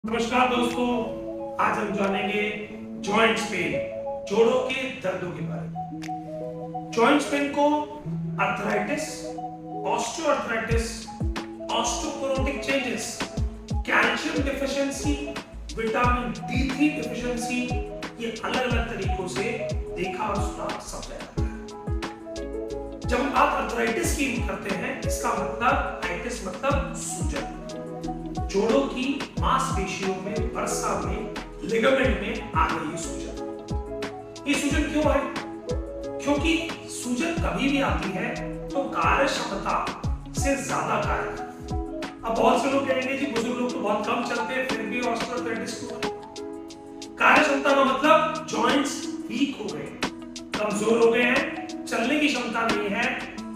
नमस्कार दोस्तों, आज हम जानेंगे जॉइंट्स पेन, जोड़ों के दर्दों के बारे में। जॉइंट्स पेन को arthritis, osteoarthritis, osteoporotic changes, calcium deficiency, vitamin D3 deficiency, ये अलग-अलग तरीकों से देखा और सुना समझा जाता है। जब हम बात अर्थराइटिस की करते हैं, इसका मतलब आइटिस मतलब सूजन, जोड़ों की मांसपेशियों में, वसा में, लिगामेंट में आ गई सूजन। ये सूजन क्यों है? क्योंकि सूजन कभी भी आती है तो कार्य क्षमता से ज्यादा कार्य। अब बहुत से लोग कहेंगे जी बुजुर्ग लोग तो बहुत कम चलते हैं फिर भी ऑस्टियोआर्थराइटिस क्यों है? कार्य क्षमता का मतलब जॉइंट्स वीक हो गए, कमजोर हो गए हैं, चलने की क्षमता नहीं है,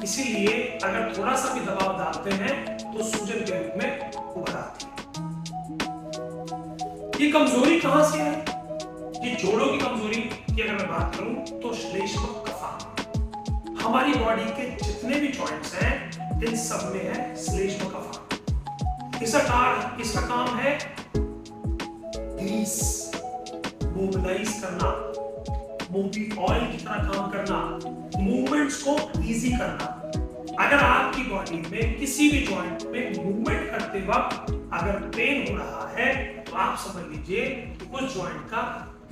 इसीलिए अगर थोड़ा सा भी दबाव डालते हैं तो सूजन के रूप में उभर आती है। ये कमजोरी कहां से है? ये जोड़ों की कमजोरी की अगर मैं बात करूं तो श्लेष्मक कफा, हमारी बॉडी के जितने भी जॉइंट्स हैं इन सब में है श्लेष्मक कफा। इसका काम है ग्रीस, मोबिलाइज करना, मोबिल ऑयल की तरह काम करना, मूवमेंट्स को इजी करना। अगर आपकी बॉडी में किसी भी जॉइंट में मूवमेंट करते वक्त अगर पेन हो रहा है तो आप समझ लीजिए कि उस जॉइंट का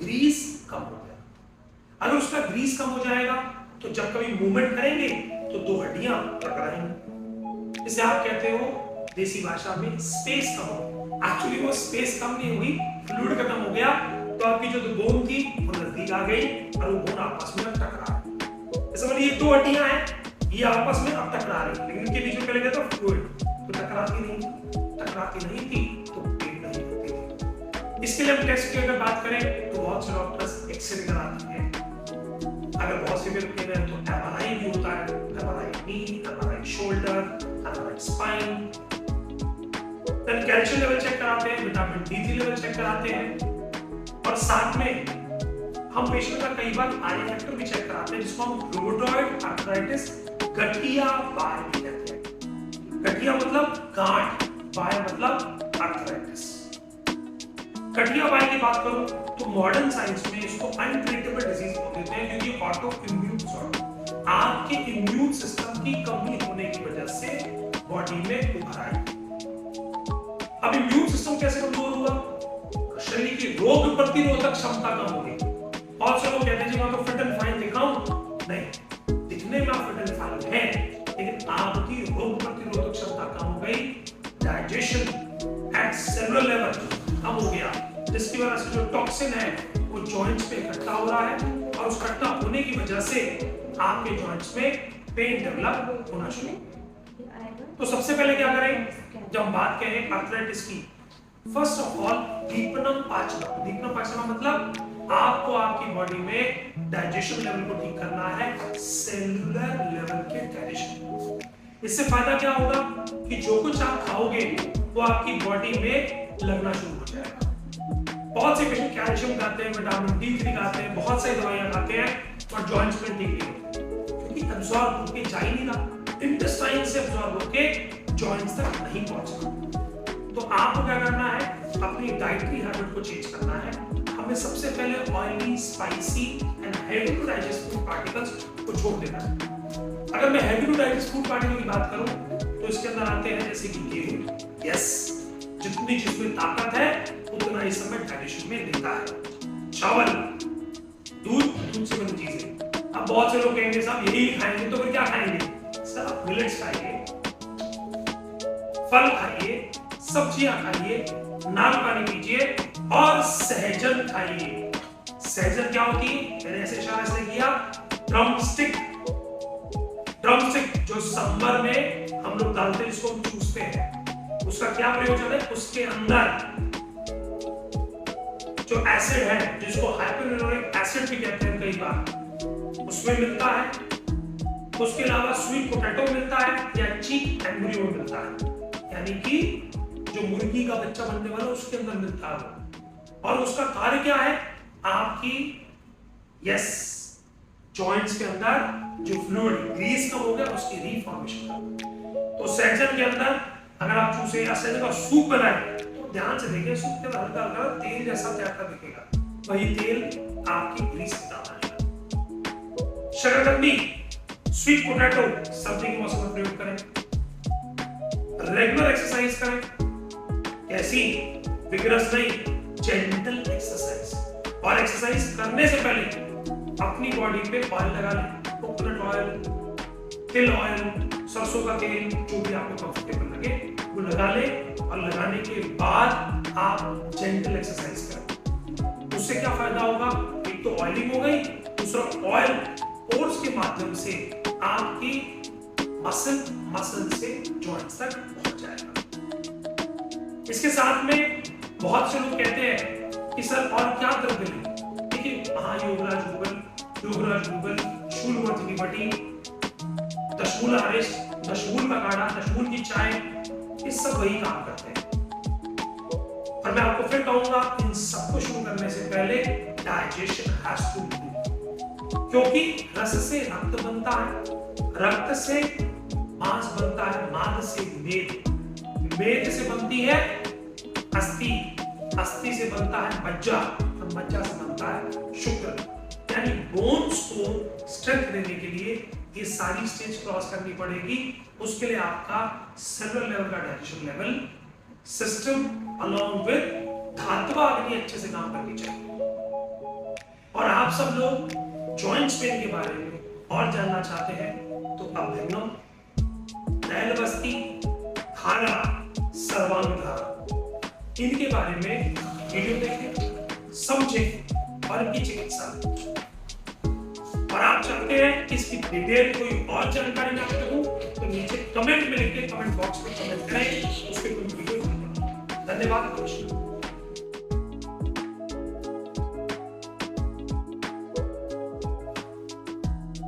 ग्रीस कम हो गया। अगर उसका ग्रीस कम हो जाएगा तो जब कभी मूवमेंट करेंगे तो दो हड्डियां टकराएंगी। इसे आप कहते हो देसी भाषा में स्पेस कम हो। एक्चुअली वो स्पेस कम नहीं हुई, फ्लूइड खत्म हो गया, तो आपकी जो बोन थी वो नजदीक आ गई और वो बोन आपस में टकरा गई। समझ लीजिए दो हड्डियां हैं, ये आपस में अब टकरा रही, लेकिन इनके बीच में चले गए तो फ्लूइड तो टकराती नहीं थी तो पेन नहीं होती थी। इसके लिए हम टेस्ट की अगर बात करें तो बहुत से डॉक्टर्स एक्सरे कराते हैं। अगर बहुत सीवियर पेन है तो एमआरआई भी होता है, MRI knee, MRI shoulder, MRI spine. Then calcium level check कराते हैं, विटामिन D3 लेवल चेक कराते हैं और साथ में हम पेशेंट का कई बार आई फैक्टर भी चेक कराते हैं जिसको हम रूमेटॉइड आर्थराइटिस गठिया बाय भी कहते हैं। गठिया मतलब गांठ, बाय मतलब आर्थराइटिस। गठिया बाय की बात करूं तो मॉडर्न साइंस में इसको अनट्रीटेबल डिजीज बोल देते हैं क्योंकि ऑटो इम्यून डिसऑर्डर, आपके इम्यून सिस्टम की कमी होने की वजह से बॉडी में उभर आई। अब इम्यून सिस्टम कैसे कमजोर हुआ? शरीर की रोग प्रतिरोधक क्षमता कम हो गई। बहुत से लोग कहते हैं जी मैं तो फिट एंड फाइन दिख रहा हूं, नहीं, दिखने में आप फिट एंड फाइन हैं, लेकिन आपकी रोग प्रतिरोधक क्षमता कम हो गई, डाइजेशन एट सेलुलर लेवल कम हो गया, जिसकी वजह से जो टॉक्सिन है वो जॉइंट्स पे इकट्ठा हो रहा है और उस इकट्ठा होने की वजह से आपके जॉइंट्स में पेन डेवलप होना शुरू। तो सबसे पहले क्या करें जब हम बात करें आर्थराइटिस की? फर्स्ट ऑफ ऑल दीपनम पाचनम। दीपनम पाचनम मतलब आपको आपकी बॉडी में डाइजेशन लेवल को ठीक करना है, सेलुलर लेवल के डाइजेशन। इससे फायदा क्या होगा कि जो कुछ आप खाओगे वो आपकी बॉडी में लगना शुरू हो जाएगा। बहुत से पेशेंट कैल्शियम खाते हैं, विटामिन D3 खाते हैं, बहुत सारी दवाइयां खाते हैं और जॉइंट्स में ठीक नहीं होते क्योंकि एब्जॉर्ब होके जा ही नहीं रहा, इंटेस्टाइन से एब्जॉर्ब होके जॉइंट्स तक नहीं पहुंचता। तो आपको क्या करना है? अपनी डाइटरी हैबिट को चेंज करना है। हमें सबसे पहले oily, spicy and heavy to digest food particles को छोड़ देना है। अगर मैं heavy to digest food particle की बात करूं तो इसके अंदर आते हैं जैसे कि गेहूं, यस, जितनी जिसमें ताकत है उतना इस समय डाइजेशन में देता है। चावल, दूध से बनी चीजें। अब बहुत से लोग कहेंगे साहब यही खाएंगे तो फिर क्या खाएंगे? सर आप मिलेट्स खाइए, फल खाइए, सब्जियां खाइए, नारियल पानी पीजिए और सहजन खाइए। सहजन क्या होती है? मैंने ऐसे इशारे से किया, ड्रमस्टिक। ड्रमस्टिक जो सांभर में हम लोग डालते हैं जिसको हम चूसते हैं, उसका क्या प्रयोजन है? उसके अंदर जो एसिड है जिसको हाइपोक्लोरिक एसिड भी कहते हैं कई बार, उसमें मिलता है। उसके अलावा स्वीट पोटैटो मिलता है या चीक एम्ब्रियो मिलता है, यानी कि जो मुर्गी का बच्चा बनने वाला उसके अंदर मिलता है। और उसका कार्य क्या है? आपकी यस जॉइंट्स के अंदर जो फ्लूइड ग्रीस कम हो गया उसकी रीफॉर्मेशन। तो सहजन के अंदर अगर आप चूसे या सहजन का सूप बनाए तो ध्यान से देखें, सूप के अंदर हल्का हल्का तेल जैसा तैरता दिखेगा, वही तेल आपकी ग्रीस में डालना है। शकरकंदी, स्वीट पोटैटो सर्दी के मौसम में प्रयोग करें। रेगुलर एक्सरसाइज करें, कैसी? विगरस नहीं, जेंटल एक्सरसाइज। और एक्सरसाइज करने से पहले अपनी बॉडी पे ऑयल लगा लें, कोकोनट ऑयल, तिल ऑयल, सरसों का तेल, जो भी आपको कंफर्टेबल लगे वो लगा लें। और लगाने के बाद आप जेंटल एक्सरसाइज करें। उससे क्या फायदा होगा? एक तो ऑयलिंग हो गई, दूसरा ऑयल पोर्स के माध्यम से आपकी मसल से जॉइंट्स तक पहुंच जाएगा। इसके साथ में बहुत से लोग कहते हैं कि सर और क्या द्रव्य लें? देखिए, महायोगराज गूगल, शूलवर्थ की बटी, दशमूल आरिश, दशमूल का काढ़ा, दशमूल की चाय, ये सब वही काम करते हैं। और मैं आपको फिर कहूंगा, इन सबको शुरू करने से पहले डाइजेशन हैज टू डू, क्योंकि रस से रक्त बनता है, रक्त से मांस बनता है, मांस से मेद, मेद से बनती है अस्थि, अस्थि से बनता है मज्जा, और मज्जा से बनता है शुक्र। यानी बोन्स को स्ट्रेंथ देने के लिए ये सारी स्टेज क्रॉस करनी पड़ेगी। उसके लिए आपका सेलुलर लेवल का digestion level system along with धात्वा अग्नि अच्छे से काम करनी चाहिए। और आप सब लोग जॉइंट्स पेन के बारे में और जानना चाहते हैं तो अभ्यंगम, नैलवस्ती, धारा, सर्वांगधारा, इनके बारे में वीडियो देखें, समझें और इनकी चिकित्सा करें। और आप चाहते हैं कि इसकी डिटेल कोई और जानकारी मैं आपको दूं तो नीचे कमेंट में लिख के कमेंट बॉक्स में कमेंट करें, उसके कोई वीडियो। धन्यवाद।